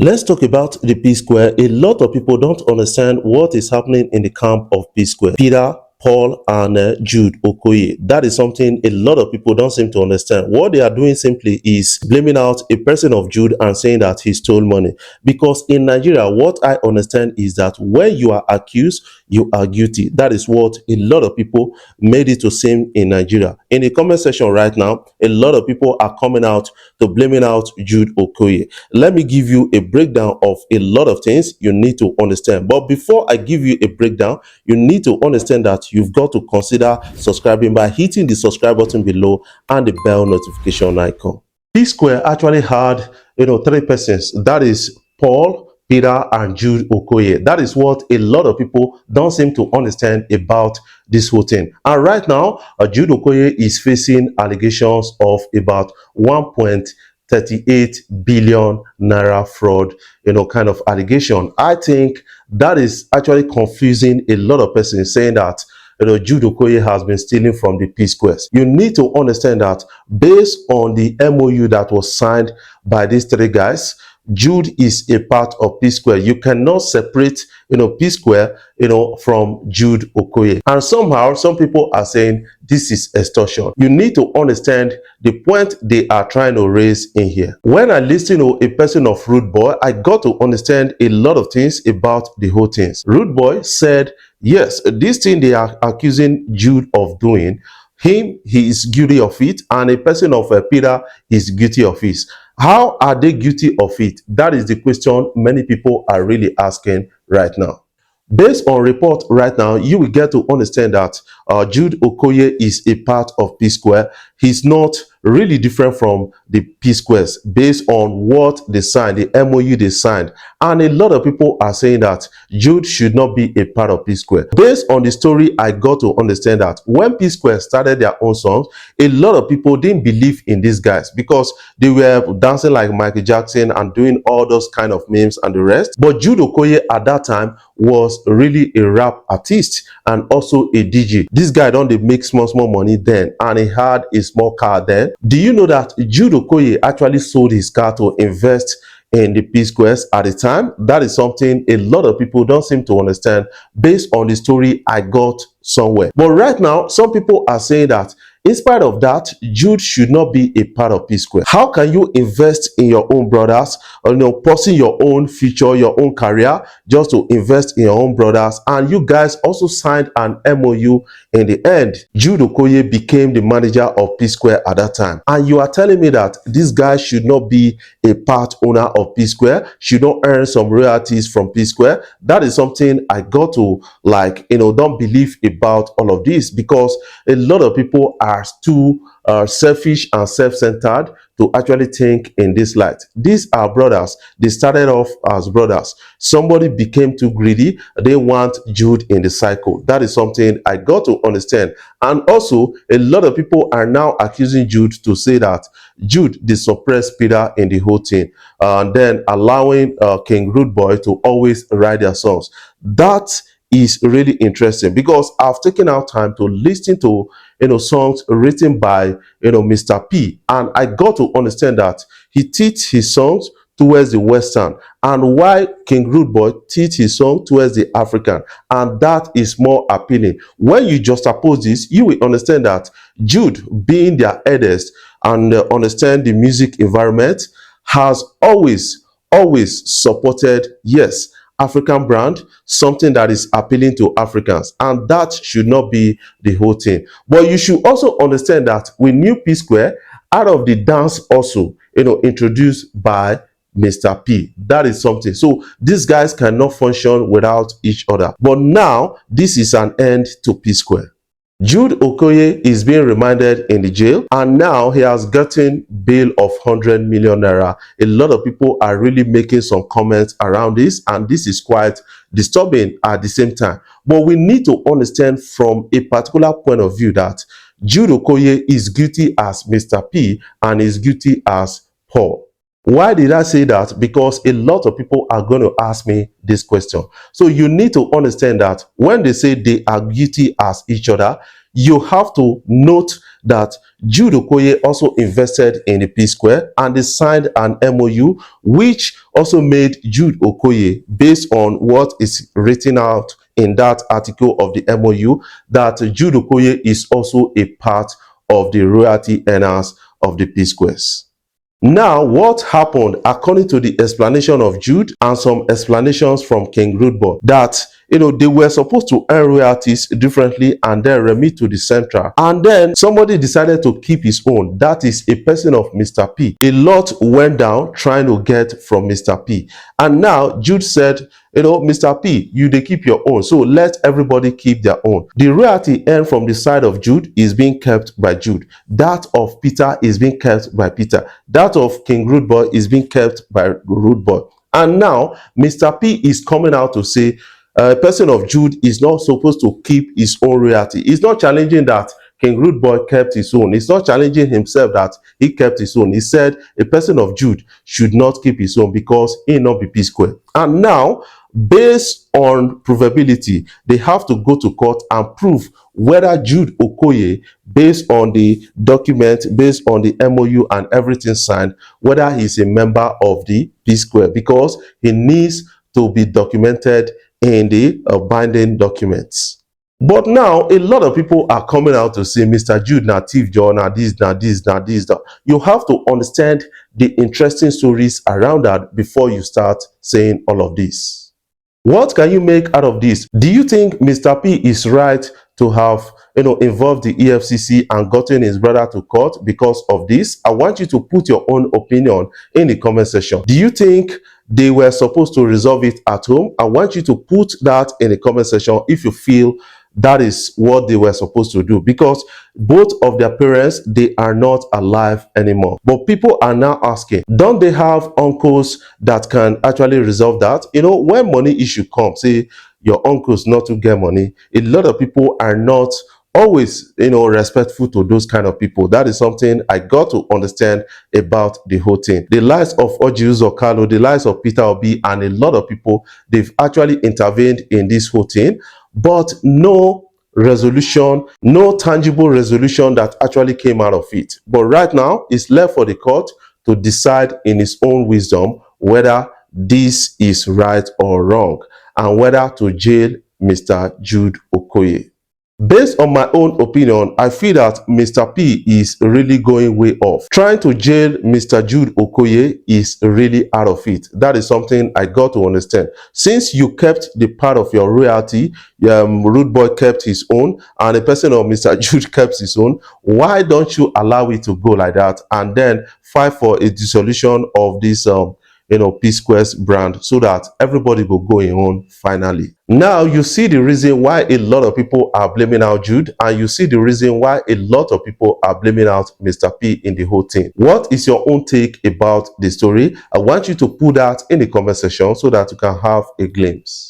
Let's talk about the P-Square. A lot of people don't understand what is happening in the camp of P-Square. Peter, Paul, and Jude Okoye. That is something a lot of people don't seem to understand. What they are doing simply is blaming out a person of Jude and saying that he stole money. Because in Nigeria, what I understand is that when you are accused, you are guilty. That is what a lot of people made it to seem in Nigeria. In the comment section right now, a lot of people are coming out to blaming out Jude Okoye. Let me give you a breakdown of a lot of things you need to understand. But before I give you a breakdown, you need to understand that you've got to consider subscribing by hitting the subscribe button below and the bell notification icon. Psquare actually had, three persons. That is Paul, Peter, and Jude Okoye. That is what a lot of people don't seem to understand about this whole thing. And right now, Jude Okoye is facing allegations of about 1.38 billion naira fraud, kind of allegation. I think that is actually confusing a lot of persons, saying that Jude Okoye has been stealing from the P-Squares. You need to understand that based on the MOU that was signed by these three guys, Jude is a part of P-Square. You cannot separate, P-Square, from Jude Okoye. And somehow, some people are saying this is extortion. You need to understand the point they are trying to raise in here. When I listen to a person of Rude Boy, I got to understand a lot of things about the whole things. Rude Boy said, yes, this thing they are accusing Jude of doing, he is guilty of it, and a person of Peter is guilty of it. How are they guilty of it? That is the question many people are really asking right now. Based on report right now, you will get to understand that Jude Okoye is a part of P-Square. He's not really different from the P-Squares based on what they signed, the MOU they signed. And a lot of people are saying that Jude should not be a part of P-Square. Based on the story, I got to understand that when P-Square started their own songs, a lot of people didn't believe in these guys because they were dancing like Michael Jackson and doing all those kind of memes and the rest. But Jude Okoye at that time was really a rap artist and also a DJ. This guy don't make small money then, and he had a small car then. Do you know that Jude Okoye actually sold his car to invest in the P-Squares at the time? That is something a lot of people don't seem to understand based on the story I got somewhere. But right now, some people are saying that in spite of that, Jude should not be a part of P-Square. How can you invest in your own brothers, or pursue your own future, your own career, just to invest in your own brothers? And you guys also signed an MOU in the end. Jude Okoye became the manager of P-Square at that time. And you are telling me that this guy should not be a part owner of P-Square, should not earn some royalties from P-Square? That is something I got to don't believe about all of this, because a lot of people are too selfish and self-centered to actually think in this light. These are brothers. They started off as brothers. Somebody became too greedy. They want Jude in the cycle. That is something I got to understand. And also, a lot of people are now accusing Jude to say that Jude they suppressed Peter in the whole thing, and then allowing King Rude Boy to always write their songs. That is really interesting, because I've taken out time to listen to songs written by Mr. P, and I got to understand that he teaches his songs towards the Western, and while King Rude Boy teaches his song towards the African, and that is more appealing. When you juxtapose this, you will understand that Jude, being their eldest and understand the music environment, has always supported, yes, African brand, something that is appealing to Africans, and that should not be the whole thing. But you should also understand that with new P-Square, out of the dance also, introduced by Mr. P. That is something. So these guys cannot function without each other. But now this is an end to P-Square. Jude Okoye is being remanded in the jail, and now he has gotten bail of 100 million naira. A lot of people are really making some comments around this, and this is quite disturbing at the same time. But we need to understand from a particular point of view that Jude Okoye is guilty as Mr. P and is guilty as Paul. Why did I say that? Because a lot of people are going to ask me this question. So you need to understand that when they say they are guilty as each other, you have to note that Jude Okoye also invested in the Psquare, and they signed an MOU which also made Jude Okoye, based on what is written out in that article of the MOU, that Jude Okoye is also a part of the royalty earners of the Psquares. Now, what happened, according to the explanation of Jude and some explanations from King Rudeboy, that they were supposed to earn royalties differently and then remit to the central. And then somebody decided to keep his own. That is a person of Mr. P. A lot went down trying to get from Mr. P. And now Jude said, Mr. P, you they keep your own, so let everybody keep their own. The royalty earned from the side of Jude is being kept by Jude. That of Peter is being kept by Peter. That of King Rudeboy is being kept by Rudeboy. And now Mr. P is coming out to say a person of Jude is not supposed to keep his own royalty. He's not challenging that King Rudeboy kept his own. He's not challenging himself that he kept his own. He said a person of Jude should not keep his own because he not be Psquare. And now, based on provability, they have to go to court and prove whether Jude Okoye, based on the document, based on the MOU and everything signed, whether he's a member of the Psquare, because he needs to be documented in the binding documents. But now a lot of people are coming out to say Mr. Jude na thief John, na this, na this, na this. You have to understand the interesting stories around that before you start saying all of this. What can you make out of this? Do you think Mr. P is right to have involved the EFCC and gotten his brother to court because of this? I want you to put your own opinion in the comment section. Do you think they were supposed to resolve it at home? I want you to put that in the comment section if you feel that is what they were supposed to do, because both of their parents, they are not alive anymore. But people are now asking, don't they have uncles that can actually resolve that? When money issue comes, say your uncles not to get money, a lot of people are not always respectful to those kind of people. That is something I got to understand about the whole thing. The lives of Jude Okoye, the lives of Peter Obi, and a lot of people, they've actually intervened in this whole thing, but no resolution, no tangible resolution that actually came out of it. But right now, it's left for the court to decide in its own wisdom whether this is right or wrong, and whether to jail Mr. Jude Okoye. Based on my own opinion, I feel that Mr. P is really going way off. Trying to jail Mr. Jude Okoye is really out of it. That is something I got to understand. Since you kept the part of your royalty, Rudeboy kept his own, and the person of Mr. Jude kept his own, why don't you allow it to go like that and then fight for a dissolution of this Psquare's brand, so that everybody will go in on finally? Now you see the reason why a lot of people are blaming out Jude, and you see the reason why a lot of people are blaming out Mr. P in the whole thing. What is your own take about the story? I want you to put that in the comment section so that you can have a glimpse.